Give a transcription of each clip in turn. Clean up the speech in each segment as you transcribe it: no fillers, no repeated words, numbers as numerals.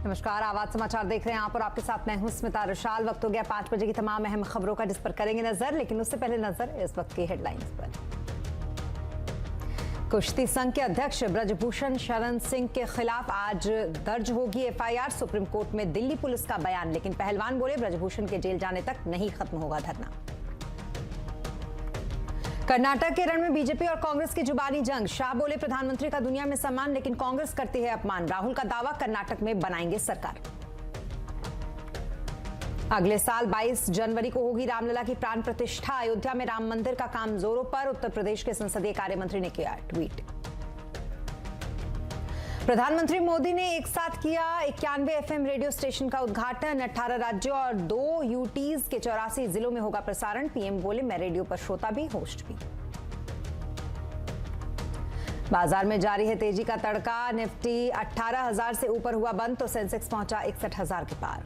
नमस्कार, आवाज समाचार देख रहे हैं आप और आपके साथ मैं हूं स्मिता रशाल। वक्त हो गया 5 बजे की तमाम अहम खबरों का, जिस पर करेंगे नजर, लेकिन उससे पहले नजर इस वक्त की हेडलाइंस पर। कुश्ती संघ के अध्यक्ष ब्रजभूषण शरण सिंह के खिलाफ आज दर्ज होगी एफआईआर। सुप्रीम कोर्ट में दिल्ली पुलिस का बयान, लेकिन पहलवान बोले ब्रजभूषण के जेल जाने तक नहीं खत्म होगा धरना। कर्नाटक के रण में बीजेपी और कांग्रेस की जुबानी जंग। शाह बोले प्रधानमंत्री का दुनिया में सम्मान, लेकिन कांग्रेस करती है अपमान। राहुल का दावा, कर्नाटक में बनाएंगे सरकार। अगले साल 22 जनवरी को होगी रामलला की प्राण प्रतिष्ठा। अयोध्या में राम मंदिर का काम जोरों पर। उत्तर प्रदेश के संसदीय कार्य मंत्री ने किया ट्वीट। प्रधानमंत्री मोदी ने एक साथ किया 91 एफएम रेडियो स्टेशन का उद्घाटन। 18 राज्यों और 2 यूटीज के 84 जिलों में होगा प्रसारण। पीएम बोले मैं रेडियो पर श्रोता भी, होस्ट भी। बाजार में जारी है तेजी का तड़का। निफ्टी 18,000 से ऊपर हुआ बंद तो सेंसेक्स पहुंचा 61,000 के पार।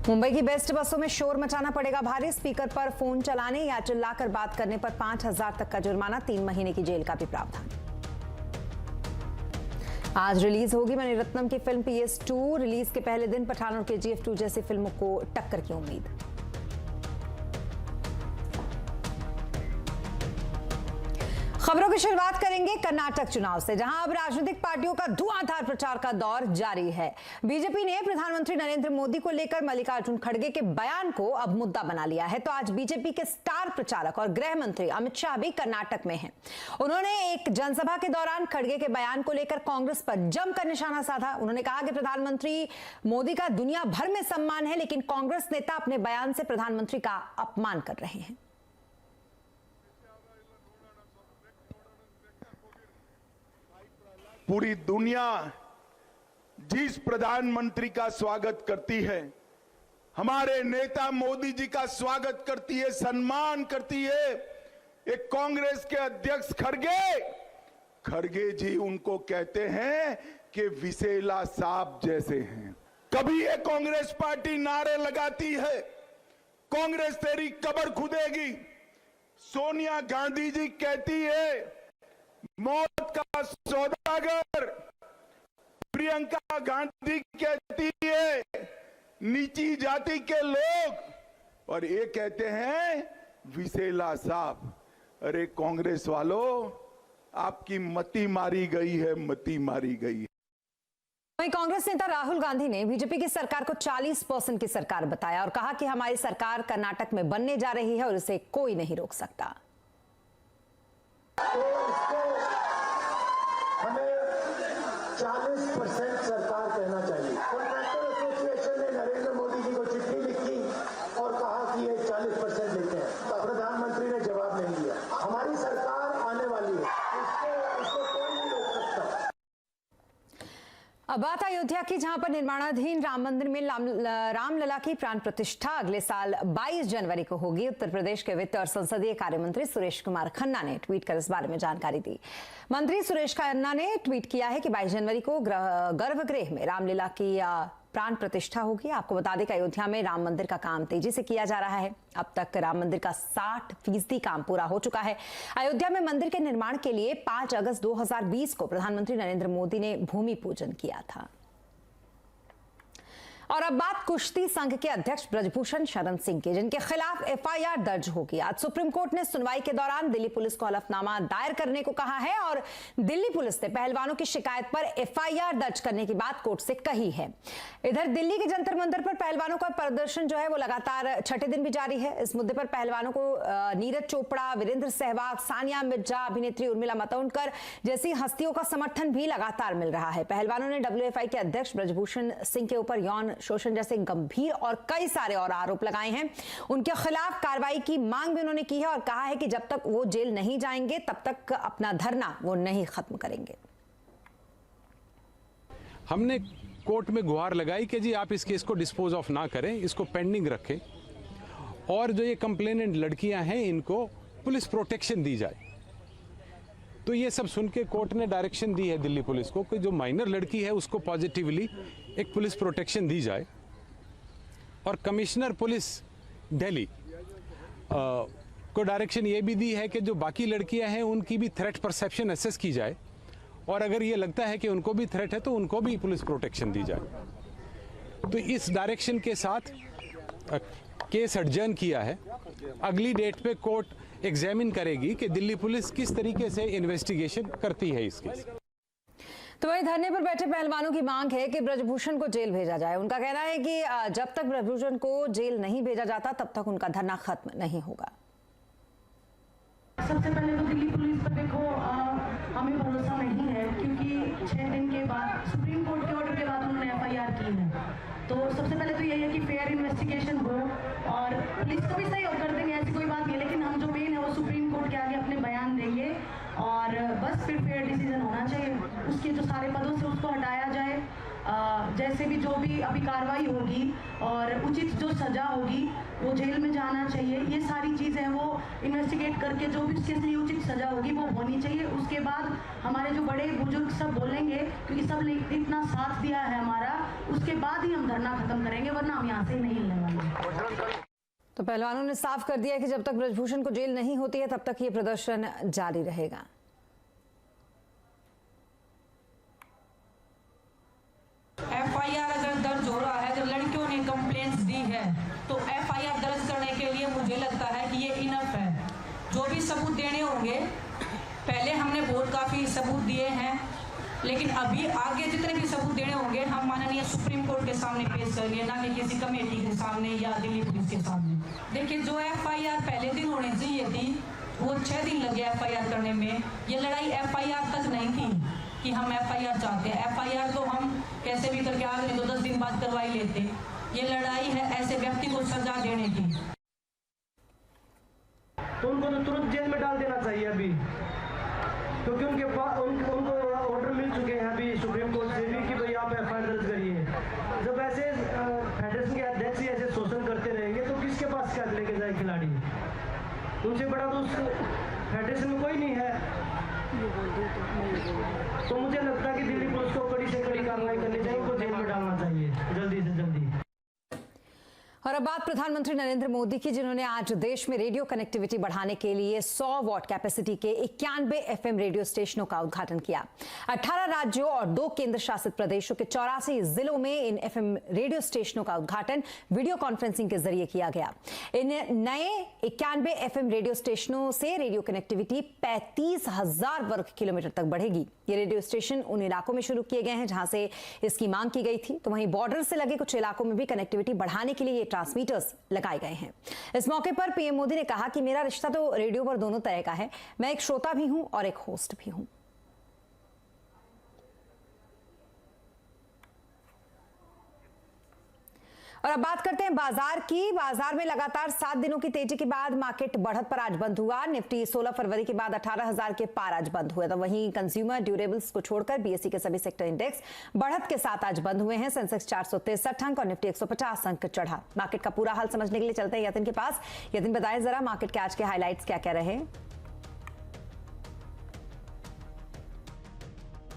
मुंबई की बेस्ट बसों में शोर मचाना पड़ेगा भारी। स्पीकर पर फोन चलाने या चिल्लाकर बात करने पर 5,000 तक का जुर्माना, 3 महीने की जेल का भी प्रावधान। आज रिलीज होगी मणिरत्नम की फिल्म PS2। रिलीज के पहले दिन पठान और KGF2 जैसी फिल्मों को टक्कर की उम्मीद। खबरों की शुरुआत करेंगे कर्नाटक चुनाव से, जहां अब राजनीतिक पार्टियों का धुआंधार प्रचार का दौर जारी है। बीजेपी ने प्रधानमंत्री नरेंद्र मोदी को लेकर मल्लिकार्जुन खड़गे के बयान को अब मुद्दा बना लिया है, तो आज बीजेपी के स्टार प्रचारक और गृह मंत्री अमित शाह भी कर्नाटक में हैं। उन्होंने एक जनसभा के दौरान खड़गे के बयान को लेकर कांग्रेस पर जमकर निशाना साधा। उन्होंने कहा कि प्रधानमंत्री मोदी का दुनिया भर में सम्मान है, लेकिन कांग्रेस नेता अपने बयान से प्रधानमंत्री का अपमान कर रहे हैं। पूरी दुनिया जिस प्रधानमंत्री का स्वागत करती है, हमारे नेता मोदी जी का स्वागत करती है, सम्मान करती है, एक कांग्रेस के अध्यक्ष खड़गे जी उनको कहते हैं कि विसेला सांप जैसे हैं। कभी ये कांग्रेस पार्टी नारे लगाती है, कांग्रेस तेरी कब्र खुदेगी। सोनिया गांधी जी कहती है मौत का सौदागर। प्रियंका गांधी कहती है नीची जाति के लोग, और ये कहते हैं विसेला सांप। अरे कांग्रेस वालों, आपकी मति मारी गई है, मति मारी गई है। वहीं कांग्रेस नेता राहुल गांधी ने बीजेपी की सरकार को 40% की सरकार बताया और कहा कि हमारी सरकार कर्नाटक में बनने जा रही है और इसे कोई नहीं रोक सकता। हमें 40% सरकार कहना चाहिए। कॉन्ट्रैक्टर एसोसिएशन ने नरेंद्र मोदी जी को चिट्ठी लिखी और कहा कि ये 40% लेते हैं। प्रधानमंत्री ने जवाब नहीं दिया। हमारी सरकार आने वाली है, इसको कोई नहीं रोक सकता। अब बात अयोध्या की, जहां पर निर्माणाधीन राम मंदिर में रामलला की प्राण प्रतिष्ठा अगले साल 22 जनवरी को होगी। उत्तर प्रदेश के वित्त और संसदीय कार्य मंत्री सुरेश कुमार खन्ना ने ट्वीट कर इस बारे में जानकारी दी। मंत्री सुरेश खन्ना ने ट्वीट किया है कि 22 जनवरी को गर्भगृह में रामलीला की प्राण प्रतिष्ठा होगी। आपको बता दें कि अयोध्या में राम मंदिर का काम तेजी से किया जा रहा है। अब तक राम मंदिर का 60% काम पूरा हो चुका है। अयोध्या में मंदिर के निर्माण के लिए 5 अगस्त 2020 को प्रधानमंत्री नरेंद्र मोदी ने भूमि पूजन किया था। और अब बात कुश्ती संघ के अध्यक्ष ब्रजभूषण शरण सिंह की, जिनके खिलाफ एफआईआर दर्ज होगी। आज सुप्रीम कोर्ट ने सुनवाई के दौरान दिल्ली पुलिस को हलफनामा दायर करने को कहा है और दिल्ली पुलिस ने पहलवानों की शिकायत पर एफआईआर दर्ज करने की बात कोर्ट से कही है। इधर दिल्ली के जंतर मंतर पर पहलवानों का प्रदर्शन जो है वो लगातार छठे दिन भी जारी है। इस मुद्दे पर पहलवानों को नीरज चोपड़ा, वीरेंद्र सहवाग, सानिया मिर्जा, अभिनेत्री उर्मिला मातोंडकर जैसी हस्तियों का समर्थन भी लगातार मिल रहा है। पहलवानों ने WFI के अध्यक्ष ब्रजभूषण सिंह के ऊपर यौन शोषण जैसे गंभीर और कई सारे और आरोप लगाए हैं। उनके खिलाफ कार्रवाई की मांग भी उन्होंने की है और कहा है कि जब तक वो जेल नहीं जाएंगे तब तक अपना धरना वो नहीं खत्म करेंगे। हमने कोर्ट में गुहार लगाई कि जी आप इस केस को डिस्पोज ऑफ ना करें, इसको पेंडिंग रखें, और जो ये कंप्लेनेंट लड़कियां हैं इनको पुलिस प्रोटेक्शन दी जाए। तो ये सब सुन के कोर्ट ने डायरेक्शन दी है दिल्ली पुलिस को कि जो माइनर लड़की है उसको पॉजिटिवली एक पुलिस प्रोटेक्शन दी जाए। और कमिश्नर पुलिस दिल्ली को डायरेक्शन ये भी दी है कि जो बाकी लड़कियां हैं उनकी भी थ्रेट परसेप्शन असेस की जाए और अगर ये लगता है कि उनको भी थ्रेट है तो उनको भी पुलिस प्रोटेक्शन दी जाए। तो इस डायरेक्शन के साथ केस एडजर्न किया है। अगली डेट पे कोर्ट एग्जामिन करेगी कि दिल्ली पुलिस किस तरीके से इन्वेस्टिगेशन करती है इस केस। तो वहीं धरने पर बैठे पहलवानों की मांग है कि ब्रजभूषण को जेल भेजा जाए। उनका कहना है कि जब तक ब्रजभूषण को जेल नहीं भेजा जाता तब तक उनका धरना खत्म नहीं होगा। सबसे पहले तो दिल्ली पुलिस पर देखो हमें भरोसा नहीं है, क्योंकि 6 दिन के बाद सुप्रीम कोर्ट के ऑर्डर के बाद उन्होंने एफआईआर की है। तो सबसे पहले तो यही है कि फेयर इन्वेस्टिगेशन हो और पुलिस को भी सहयोग कर देंगे, ऐसी कोई बात नहीं, लेकिन हम जो मेन है वो सुप्रीम कोर्ट के आगे अपने बयान देंगे और बस फिर फेयर डिसीजन होना चाहिए। उसके जो सारे पदों से उसको हटाया जाए, जैसे भी जो भी अभी कार्रवाई होगी और उचित जो सजा होगी वो जेल में जाना चाहिए। ये सारी चीज़ें वो इन्वेस्टिगेट करके जो भी उसके लिए उचित सजा होगी वो होनी चाहिए। उसके बाद हमारे जो बड़े बुजुर्ग सब बोलेंगे, क्योंकि सब ने इतना साथ दिया है हमारा, उसके बाद ही हम धरना खत्म करेंगे, वरना हम यहाँ से नहीं हिलने वाले। तो पहलवानों ने साफ कर दिया कि जब तक ब्रजभूषण को जेल नहीं होती है तब तक ये प्रदर्शन जारी रहेगा। एफआईआर अगर दर्ज हो रहा है, जब लड़कियों ने कंप्लेंट्स दी है तो एफआईआर दर्ज करने के लिए मुझे लगता है कि ये इनफ है। जो भी सबूत देने होंगे, पहले हमने बहुत काफ़ी सबूत दिए हैं, लेकिन अभी आगे जितने भी सबूत देने होंगे हम माननीय सुप्रीम कोर्ट के सामने पेश करेंगे, ना कि किसी कमेटी के सामने या दिल्ली पुलिस के सामने। देखिए, जो एफआईआर पहले दिन होनी चाहिए थी वो 6 दिन लगे एफआईआर करने में। ये लड़ाई एफआईआर तक नहीं थी कि हम एफआईआर चाहते हैं। एफआईआर तो हम कैसे भी करके आगे तो 10 दिन बाद करवाई लेते। ये लड़ाई है ऐसे व्यक्ति को सजा देने की। तो उनको तो तुरंत जेल में डाल देना चाहिए अभी, क्योंकि उनके पास उनको ऑर्डर मिल चुके हैं अभी सुप्रीम कोर्ट से भी कि भाई आप एफआईआर दर्ज करिए। जब ऐसे फेडरेशन के अध्यक्ष ही ऐसे शोषण करते रहेंगे तो किसके पास क्या लेके जाए खिलाड़ी? उनसे बड़ा तो उस फेडरेशन में कोई नहीं है। तो मुझे लगता है कि दिल्ली पुलिस को कड़ी से कड़ी कार्रवाई करनी चाहिए, उनको जेल में डालना चाहिए जल्दी से जल्दी। और अब बात प्रधानमंत्री नरेंद्र मोदी की, जिन्होंने आज देश में रेडियो कनेक्टिविटी बढ़ाने के लिए 100 वॉट कैपेसिटी के 91 एफएम रेडियो स्टेशनों का उद्घाटन किया। 18 राज्यों और 2 केंद्र शासित प्रदेशों के 84 जिलों में इन एफएम रेडियो स्टेशनों का उद्घाटन वीडियो कॉन्फ्रेंसिंग के जरिए किया गया। इन नए 91 एफएम रेडियो स्टेशनों से रेडियो कनेक्टिविटी 35,000 वर्ग किलोमीटर तक बढ़ेगी। ये रेडियो स्टेशन उन इलाकों में शुरू किए गए हैं जहां से इसकी मांग की गई थी, तो वहीं बॉर्डर से लगे कुछ इलाकों में भी कनेक्टिविटी बढ़ाने के लिए ट्रांसमीटर्स लगाए गए हैं। इस मौके पर पीएम मोदी ने कहा कि मेरा रिश्ता तो रेडियो पर दोनों तरह का है, मैं एक श्रोता भी हूं और एक होस्ट भी हूं। और अब बात करते हैं बाजार की। बाजार में लगातार 7 दिनों की तेजी के बाद मार्केट बढ़त पर आज बंद हुआ। निफ्टी 16 फरवरी के बाद 18,000 के पार आज बंद हुए। तो वहीं कंज्यूमर ड्यूरेबल्स को छोड़कर बीएसई के सभी सेक्टर इंडेक्स बढ़त के साथ आज बंद हुए हैं। सेंसेक्स 463 अंक और निफ्टी 150 अंक चढ़ा। मार्केट का पूरा हाल समझने के लिए चलते हैं यतिन के पास। यतिन, बताएं जरा मार्केट के आज के हाईलाइट्स क्या क्या रहे।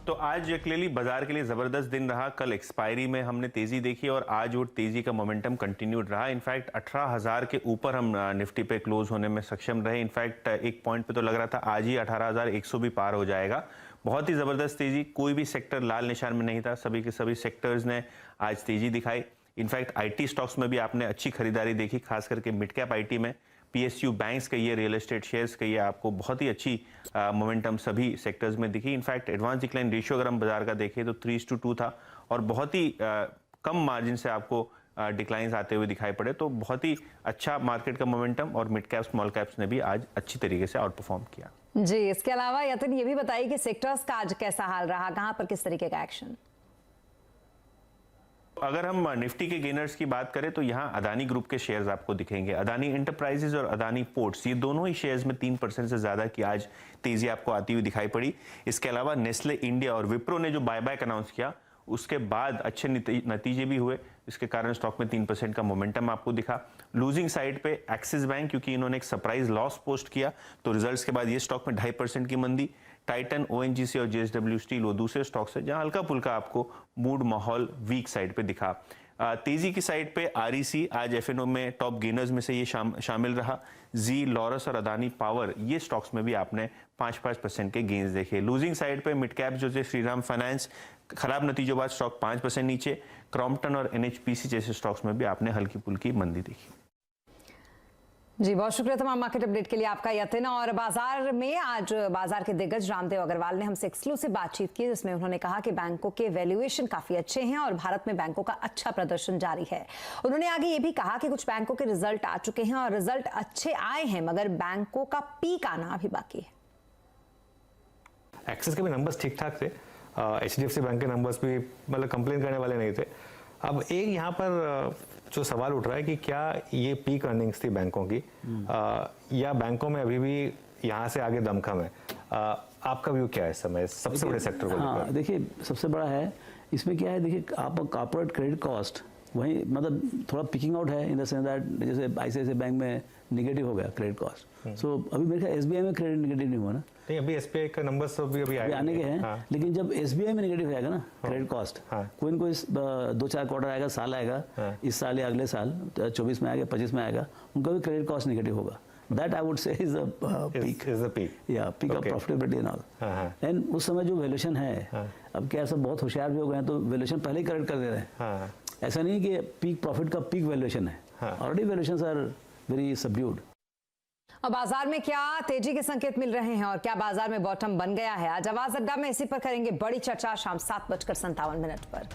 तो आज क्लियरली बाजार के लिए जबरदस्त दिन रहा। कल एक्सपायरी में हमने तेजी देखी और आज वो तेजी का मोमेंटम कंटिन्यूड रहा। इनफैक्ट 18,000 के ऊपर हम निफ्टी पे क्लोज होने में सक्षम रहे। इनफैक्ट एक पॉइंट पे तो लग रहा था आज ही 18,100 भी पार हो जाएगा। बहुत ही जबरदस्त तेजी, कोई भी सेक्टर लाल निशान में नहीं था। सभी के सभी सेक्टर्स ने आज तेजी दिखाई। इनफैक्ट आईटी स्टॉक्स में भी आपने अच्छी खरीदारी देखी, खास करके मिड कैप आईटी में। पीएसयू बैंक्स कहिए, रियल एस्टेट शेयर्स कहिए, आपको बहुत ही अच्छी मोमेंटम सभी सेक्टर्स में दिखी। इनफैक्ट एडवांस डिक्लाइन रेशियो अगर हम बाजार का देखें तो 3:2 था और बहुत ही कम मार्जिन से आपको डिक्लाइंस आते हुए दिखाई पड़े। तो बहुत ही अच्छा मार्केट का मोमेंटम और मिड कैप स्मॉल कैप्स ने भी आज अच्छी तरीके से आउट परफॉर्म किया। जी, इसके अलावा यतिन ये भी बताइए कि सेक्टर्स का आज कैसा हाल रहा, कहां पर किस तरीके का एक्शन? अगर हम निफ्टी के गेनर्स की बात करें तो यहाँ अदानी ग्रुप के शेयर्स आपको दिखेंगे। अदानी एंटरप्राइजेज और अदानी पोर्ट्स, ये दोनों ही शेयर्स में 3% से ज्यादा की आज तेजी आपको आती हुई दिखाई पड़ी। इसके अलावा नेस्ले इंडिया और विप्रो ने जो बायबैक अनाउंस किया उसके बाद अच्छे नतीजे भी हुए, इसके कारण स्टॉक में 3% का मोमेंटम आपको दिखा। लूजिंग साइड पे एक्सिस बैंक, क्योंकि इन्होंने एक सरप्राइज लॉस पोस्ट किया तो रिजल्ट्स के बाद ये स्टॉक में 2.5% की मंदी। टाइटन, ओएनजीसी और जेएसडब्ल्यू स्टील वो दूसरे स्टॉक्स है जहां हल्का फुल्का आपको मूड माहौल वीक साइड पे दिखा। तेजी की साइड पे REC आज FNO में टॉप गेनर्स में से ये शामिल रहा। जी, लॉरस और अदानी पावर ये स्टॉक्स में भी आपने 5% के गेन्स देखे। लूजिंग साइड पे मिड कैप जो थे श्रीराम फाइनेंस, खराब नतीजों बाद स्टॉक 5% नीचे। क्रॉम्पटन और NHPC जैसे स्टॉक्स में भी आपने हल्की फुल्की मंदी देखी। जी बहुत शुक्रिया तमाम मार्केट अपडेट के लिए आपका यतिन। और बाजार में आज बाजार के दिग्गज रामदेव अग्रवाल ने हमसे एक्सक्लूसिव बातचीत की, जिसमें उन्होंने कहा कि बैंकों के वैल्यूएशन काफी अच्छे हैं और भारत में बैंकों का अच्छा प्रदर्शन जारी है। उन्होंने आगे ये भी कहा कि कुछ बैंकों के रिजल्ट आ चुके हैं और रिजल्ट अच्छे आए हैं, मगर बैंकों का पीक आना अभी बाकी है। एक्सिस के भी नंबर्स ठीक ठाक थे, HDFC बैंक के नंबर्स भी मतलब कंप्लेन करने वाले नहीं थे। अब एक यहाँ पर जो सवाल उठ रहा है कि क्या ये पीक अर्निंग्स थी बैंकों की, या बैंकों में अभी भी यहाँ से आगे दमखम है? आपका व्यू क्या है इस समय सबसे बड़े सेक्टर को? हाँ देखिए, सबसे बड़ा है इसमें क्या है, देखिए आप कॉर्पोरेट क्रेडिट कॉस्ट वही मतलब थोड़ा पिकिंग आउट है इन द सेंस दैट जैसे ICICI बैंक में निगेटिव हो गया क्रेडिट कॉस्ट। सो अभी मेरे ख्याल SBI में क्रेडिट निगेटिव नहीं हुआ ना? नहीं, अभी SBI का नंबर तो अभी आने के हैं। हाँ। लेकिन जब SBI में निगेटिव आएगा ना क्रेडिट कॉस्ट, कोई न कोई 2-4 क्वार्टर आएगा, साल आएगा, इस साल या अगले साल 24 में आएगा, 25 में आएगा, उनका भी क्रेडिट कॉस्ट निगेटिव होगा। That I would say is the peak. Is the peak. Yeah, peak of profitability and all. And उस समय जो वैल्यूएशन है, अब क्या सब बहुत होशियार भी हो गए हैं तो वैल्यूएशन पहले ही करेक्ट कर दे रहे हैं। ऐसा नहीं कि पीक प्रॉफिट का पीक वैल्यूएशन है, already valuations are very subdued. अब बाजार में क्या तेजी के संकेत मिल रहे हैं और क्या बाजार में बॉटम बन गया है? आज आवाज अड्डा में इसी पर करेंगे बड़ी चर्चा शाम 7:57 पर।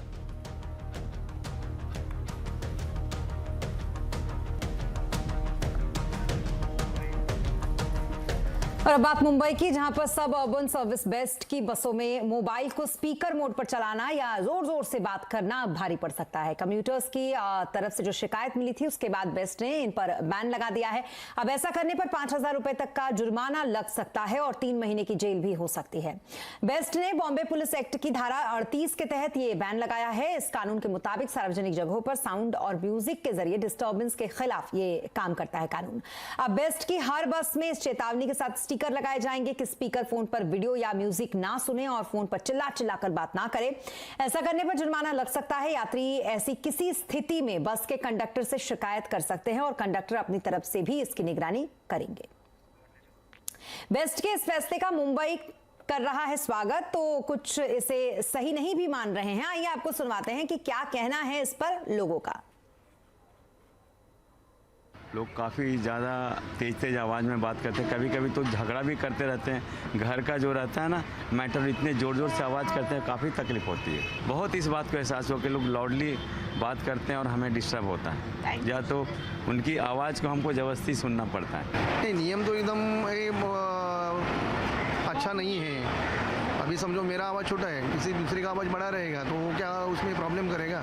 और अब बात मुंबई की, जहां पर सब अर्बन सर्विस बेस्ट की बसों में मोबाइल को स्पीकर मोड पर चलाना या जोर जोर से बात करना भारी पड़ सकता है। कम्यूटर्स की तरफ से जो शिकायत मिली थी उसके बाद बेस्ट ने इन पर बैन लगा दिया है। अब ऐसा करने पर 5,000 रुपए तक का जुर्माना लग सकता है और 3 महीने की जेल भी हो सकती है। बेस्ट ने बॉम्बे पुलिस एक्ट की धारा 38 के तहत ये बैन लगाया है। इस कानून के मुताबिक सार्वजनिक जगहों पर साउंड और म्यूजिक के जरिए डिस्टर्बेंस के खिलाफ ये काम करता है कानून। अब बेस्ट की हर बस में इस चेतावनी के साथ स्टिकर लगाए जाएंगे कि स्पीकर फोन पर वीडियो या म्यूजिक ना सुने और फोन पर चिल्ला चिल्ला कर बात ना करे। ऐसा करने पर जुर्माना लग सकता है। यात्री ऐसी किसी स्थिति में बस के कंडक्टर से शिकायत कर सकते हैं और कंडक्टर अपनी तरफ से भी इसकी निगरानी करेंगे। बेस्ट के इस फैसले का मुंबई कर रहा है स्वागत, तो कुछ इसे सही नहीं भी मान रहे हैं। आइए आपको सुनवाते हैं कि क्या कहना है इस पर लोगों का। लोग काफ़ी ज़्यादा तेज आवाज़ में बात करते हैं, कभी कभी तो झगड़ा भी करते रहते हैं। घर का जो रहता है ना मैटर, इतने ज़ोर ज़ोर से आवाज़ करते हैं, काफ़ी तकलीफ होती है। बहुत इस बात को एहसास हो कि लोग लाउडली बात करते हैं और हमें डिस्टर्ब होता है, या तो उनकी आवाज़ को हमको ज़बरदस्ती सुनना पड़ता है। नहीं, नियम तो एकदम अच्छा नहीं है। अभी समझो मेरा आवाज़ छोटा है, किसी दूसरे का आवाज़ बड़ा रहेगा तो वो क्या उसमें प्रॉब्लम करेगा?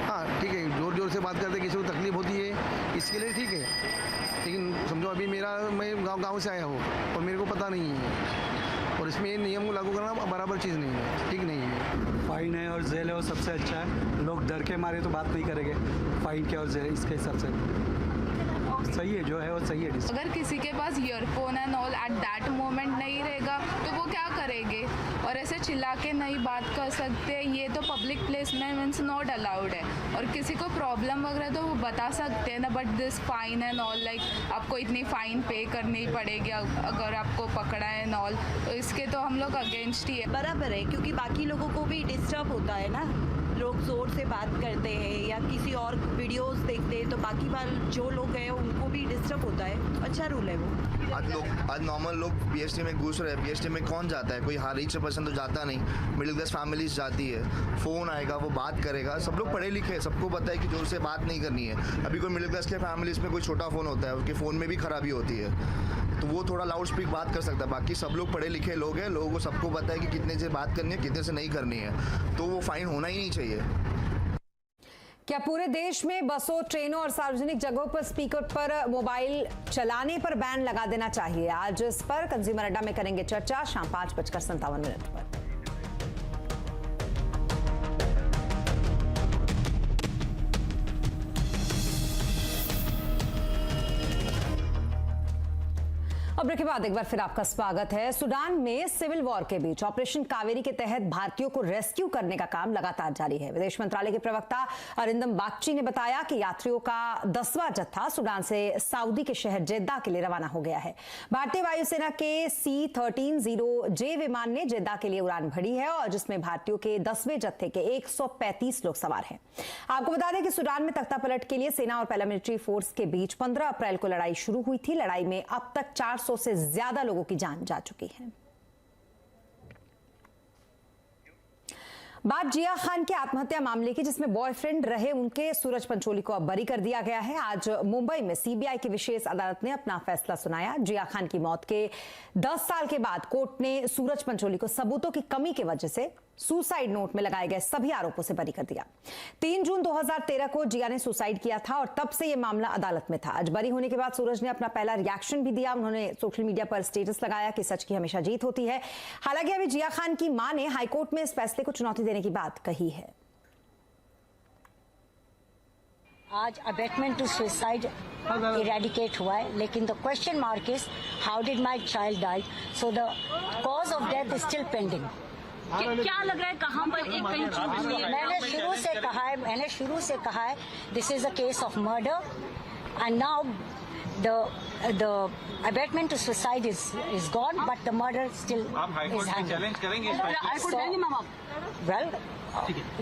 हाँ ठीक है, ज़ोर ज़ोर से बात करते किसी को तकलीफ होती है, इसके लिए ठीक है। लेकिन समझो अभी मैं गांव से आया हूँ और मेरे को पता नहीं है, और इसमें नियम को लागू करना बराबर चीज़ नहीं है, ठीक नहीं है। फाइन है और जेल है, वो सबसे अच्छा है। लोग डर के मारे तो बात नहीं करेंगे, फाइन के और जेल इसके हिसाब से सही है, जो है वो सही है। अगर किसी के पास earphone and all at that moment नहीं रहेगा तो वो क्या करेंगे, और ऐसे चिल्ला के नहीं बात कर सकते। ये तो पब्लिक प्लेस में मीन्स नॉट अलाउड है, और किसी को प्रॉब्लम वगैरह तो वो बता सकते हैं ना। But this fine and all, like आपको इतनी फ़ाइन पे करनी पड़ेगी अगर आपको पकड़ा है एंड ऑल, तो इसके तो हम लोग अगेंस्ट ही है। बराबर है, क्योंकि बाकी लोगों को भी डिस्टर्ब होता है ना, लोग ज़ोर से बात करते हैं या किसी और वीडियोस देखते हैं तो बाकी बार जो लोग हैं उनको भी डिस्टर्ब होता है। अच्छा रूल है वो। आज नॉर्मल लोग BST में घुस रहे हैं। BST में कौन जाता है? कोई रिच पर्सन तो जाता नहीं, मिडिल क्लास फैमिलीज जाती है। फ़ोन आएगा, वो बात करेगा। सब लोग पढ़े लिखे हैं, सबको पता है कि जोर से बात नहीं करनी है। अभी कोई मिडिल क्लास के फैमिलीज में कोई छोटा फ़ोन होता है, उसके फ़ोन में भी खराबी होती है, तो वो थोड़ा लाउड स्पीक बात कर सकता है। बाकी सब लोग पढ़े लिखे लोग हैं, लोगों को सबको पता है कि कितने से बात करनी है, कितने से नहीं करनी है, तो वो फाइन होना ही नहीं चाहिए। क्या पूरे देश में बसों, ट्रेनों और सार्वजनिक जगहों पर स्पीकर पर मोबाइल चलाने पर बैन लगा देना चाहिए? आज इस पर कंज्यूमर अड्डा में करेंगे चर्चा शाम 5:57 पर। और ब्रेक के बाद एक बार फिर आपका स्वागत है। सूडान में सिविल वॉर के बीच ऑपरेशन कावेरी के तहत भारतीयों को रेस्क्यू करने का काम लगातार जारी है। विदेश मंत्रालय के प्रवक्ता अरिंदम बागची ने बताया कि यात्रियों का 10वां जत्था सूडान से सऊदी के शहर जेद्दा के लिए रवाना हो गया है। भारतीय वायुसेना के C-13-0J विमान ने जेद्दा के लिए उड़ान भरी है और जिसमें भारतीयों के 10वें जत्थे के 135 लोग सवार हैं। आपको बता दें कि सूडान में तख्तापलट के लिए सेना और पैरामिलिट्री फोर्स के बीच 15 अप्रैल को लड़ाई शुरू हुई थी। लड़ाई में अब तक 400 से ज्यादा लोगों की जान जा चुकी है। बात जिया खान के आत्महत्या मामले की, जिसमें बॉयफ्रेंड रहे उनके सूरज पंचोली को अब बरी कर दिया गया है। आज मुंबई में सीबीआई की विशेष अदालत ने अपना फैसला सुनाया। जिया खान की मौत के 10 साल के बाद कोर्ट ने सूरज पंचोली को सबूतों की कमी की वजह से सुसाइड नोट में लगाए गए सभी आरोपों से बरी कर दिया। 3 जून 2013 को जिया ने सुसाइड किया था और तब से यह मामला अदालत में था। आज बरी होने के बाद सूरज ने अपना पहला रिएक्शन भी दिया। उन्होंने सोशल मीडिया पर स्टेटस लगाया कि सच की हमेशा जीत होती है। हालांकि अभी जिया खान की मां ने हाईकोर्ट में इस फैसले को चुनौती देने की बात कही है। आज अबेटमेंट टू सुसाइड इरेडिकेट हुआ है, लेकिन the question mark is how did my child die, so the cause of death is still pending. क्या लग रहा है कहां पर एक कहीं चूक हुई है? मैंने शुरू से कहा है this is a case of murder and now the abetment to suicide is gone but the murder still is hanging. Well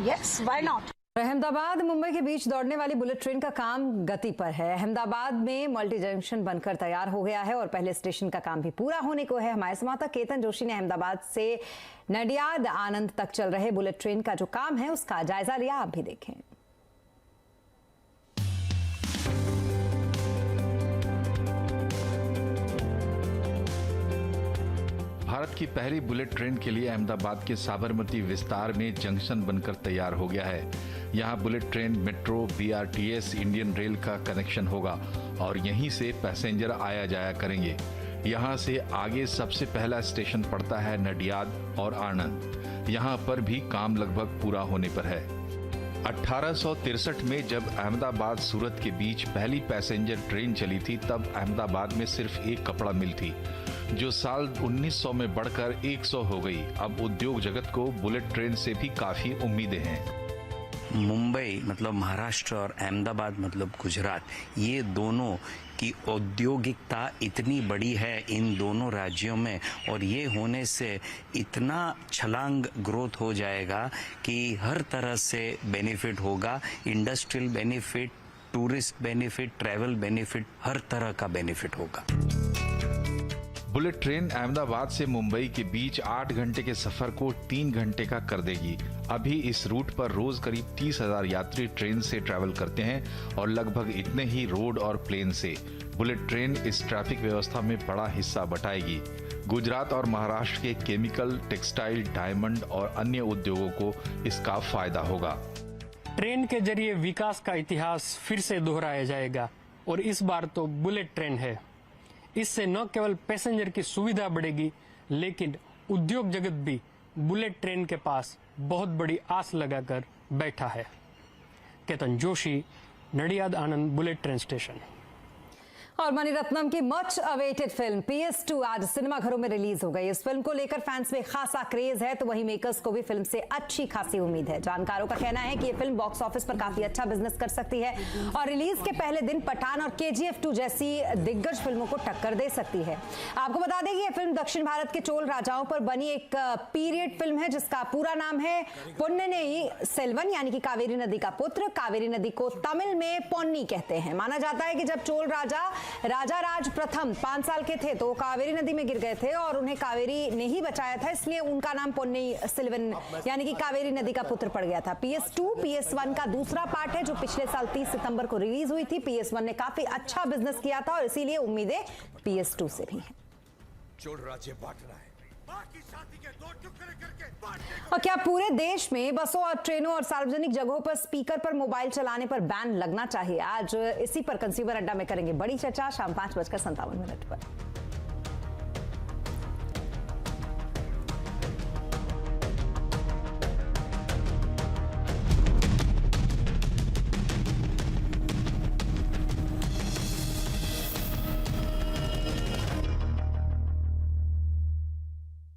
yes, why not. Ahmedabad Mumbai के बीच दौड़ने वाली बुलेट ट्रेन का काम गति पर है। अहमदाबाद में मल्टी जंक्शन बनकर तैयार हो गया है और पहले स्टेशन का काम भी पूरा होने को है। हमारे संवाददाता केतन जोशी ने अहमदाबाद से नडियाद आनंद तक चल रहे बुलेट ट्रेन का जो काम है उसका जायजा लिया। आप भी देखें। भारत की पहली बुलेट ट्रेन के लिए अहमदाबाद के साबरमती विस्तार में जंक्शन बनकर तैयार हो गया है। यहां bullet train, metro, BRTS, Indian rail का कनेक्शन होगा और यहीं से पैसेंजर आया जाया करेंगे। यहां से आगे सबसे पहला स्टेशन पड़ता है नडियाद और आनंद। यहां पर भी काम लगभग पूरा होने पर है। 1863 में जब अहमदाबाद सूरत के बीच पहली पैसेंजर ट्रेन चली थी तब अहमदाबाद में सिर्फ एक कपड़ा मिल थी, जो साल 1900 में बढ़कर 100 हो गई। अब उद्योग जगत को बुलेट ट्रेन से भी काफी उम्मीदें हैं। मुंबई मतलब महाराष्ट्र और अहमदाबाद मतलब गुजरात, ये दोनों की औद्योगिकता इतनी बड़ी है इन दोनों राज्यों में और ये होने से इतना छलांग ग्रोथ हो जाएगा कि हर तरह से बेनिफिट होगा। Industrial benefit, tourist benefit, travel benefit, हर तरह का बेनिफिट होगा। बुलेट ट्रेन अहमदाबाद से मुंबई के बीच 8 घंटे के सफर को 3 घंटे का कर देगी। अभी इस रूट पर रोज करीब 30,000 यात्री ट्रेन से ट्रैवल करते हैं और लगभग इतने ही रोड और प्लेन से। बुलेट ट्रेन इस ट्रैफिक व्यवस्था में बड़ा हिस्सा बटाएगी। गुजरात और महाराष्ट्र के केमिकल, टेक्सटाइल, डायमंड और अन्य उद्योगों को इसका फायदा होगा। ट्रेन के जरिए विकास का इतिहास फिर से दोहराया जाएगा और इस बार तो बुलेट ट्रेन है। इससे न केवल पैसेंजर की सुविधा बढ़ेगी लेकिन उद्योग जगत भी बुलेट ट्रेन के पास बहुत बड़ी आस लगाकर बैठा है। केतन जोशी, नडियाद आनंद बुलेट ट्रेन स्टेशन। और मणिरत्नम की मच अवेटेड फिल्म PS2 आज सिनेमाघरों में रिलीज हो गई। इस फिल्म को लेकर फैंस में खासा क्रेज है तो वहीं मेकर्स को भी फिल्म से अच्छी खासी उम्मीद है। जानकारों का कहना है कि ये फिल्म बॉक्स ऑफिस पर काफी अच्छा बिजनेस कर सकती है और रिलीज के पहले दिन पठान और KGF2 जैसी दिग्गज फिल्मों को टक्कर दे सकती है। आपको बता दें कि यह फिल्म दक्षिण भारत के चोल राजाओं पर बनी एक पीरियड फिल्म है जिसका पूरा नाम है पोन्नियिन सेल्वन, यानी कि कावेरी नदी का पुत्र। कावेरी नदी को तमिल में पोन्नी कहते हैं। माना जाता है कि जब चोल राजा राज प्रथम 5 साल के थे तो वो कावेरी नदी में गिर गए थे और उन्हें कावेरी ने ही बचाया था, इसलिए उनका नाम पोन्नियिन सेल्वन यानी कि कावेरी नदी का पुत्र पड़ गया था। PS2 PS1 का दूसरा पार्ट है जो पिछले साल 30 सितंबर को रिलीज हुई थी। PS1 ने काफी अच्छा बिजनेस किया था और इसीलिए उम्मीदें PS2 से भी हैं। और क्या पूरे देश में बसों और ट्रेनों और सार्वजनिक जगहों पर स्पीकर पर मोबाइल चलाने पर बैन लगना चाहिए? आज इसी पर कंज्यूमर अड्डा में करेंगे बड़ी चर्चा शाम 5:57 पर।